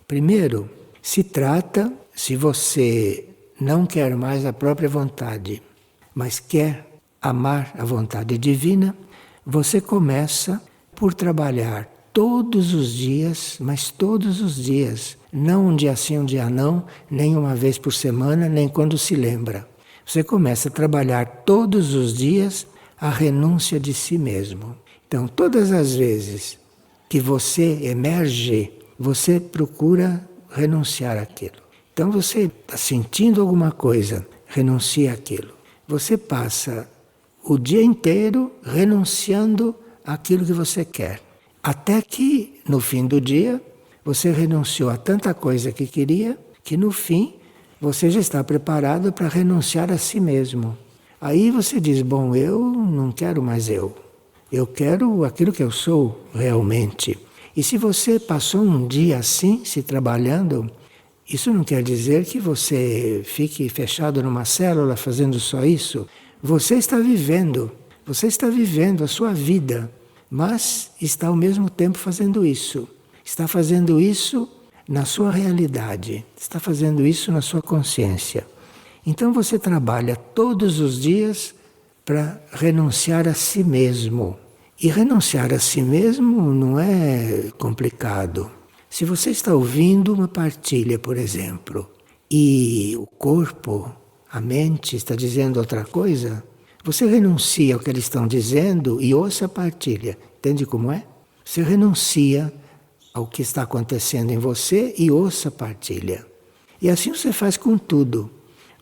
Primeiro, se trata, se você não quer mais a própria vontade, mas quer amar a vontade divina, você começa por trabalhar todos os dias, mas todos os dias, não um dia sim, um dia não, nem uma vez por semana, nem quando se lembra. Você começa a trabalhar todos os dias a renúncia de si mesmo. Então, todas as vezes que você emerge, você procura renunciar àquilo. Então, você está sentindo alguma coisa, renuncia àquilo. Você passa o dia inteiro renunciando àquilo que você quer. Até que, no fim do dia, você renunciou a tanta coisa que queria, que no fim você já está preparado para renunciar a si mesmo. Aí você diz, bom, eu não quero mais eu. Eu quero aquilo que eu sou realmente. E se você passou um dia assim, se trabalhando, isso não quer dizer que você fique fechado numa célula fazendo só isso. Você está vivendo a sua vida, mas está ao mesmo tempo fazendo isso. Está fazendo isso na sua realidade, está fazendo isso na sua consciência. Então você trabalha todos os dias para renunciar a si mesmo. E renunciar a si mesmo não é complicado. Se você está ouvindo uma partilha, por exemplo, e o corpo, a mente está dizendo outra coisa, você renuncia ao que eles estão dizendo e ouça a partilha. Entende como é? Você renuncia ao que está acontecendo em você e ouça a partilha. E assim você faz com tudo.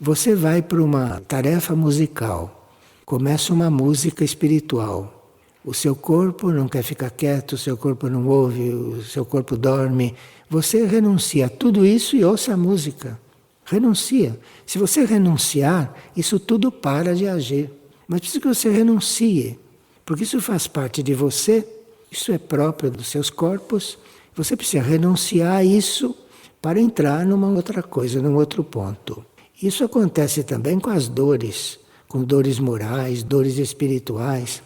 Você vai para uma tarefa musical, começa uma música espiritual. O seu corpo não quer ficar quieto, o seu corpo não ouve, o seu corpo dorme. Você renuncia a tudo isso e ouça a música. Renuncia. Se você renunciar, isso tudo para de agir. Mas precisa que você renuncie, porque isso faz parte de você, isso é próprio dos seus corpos. Você precisa renunciar a isso para entrar numa outra coisa, num outro ponto. Isso acontece também com as dores, com dores morais, dores espirituais.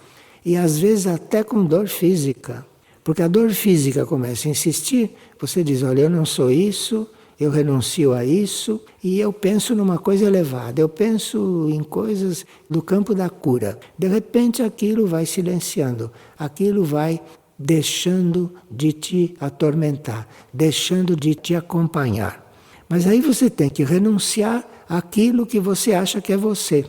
E às vezes até com dor física. Porque a dor física começa a insistir, você diz, olha, eu não sou isso, eu renuncio a isso, e eu penso numa coisa elevada, eu penso em coisas do campo da cura. De repente aquilo vai silenciando, aquilo vai deixando de te atormentar, deixando de te acompanhar. Mas aí você tem que renunciar àquilo que você acha que é você.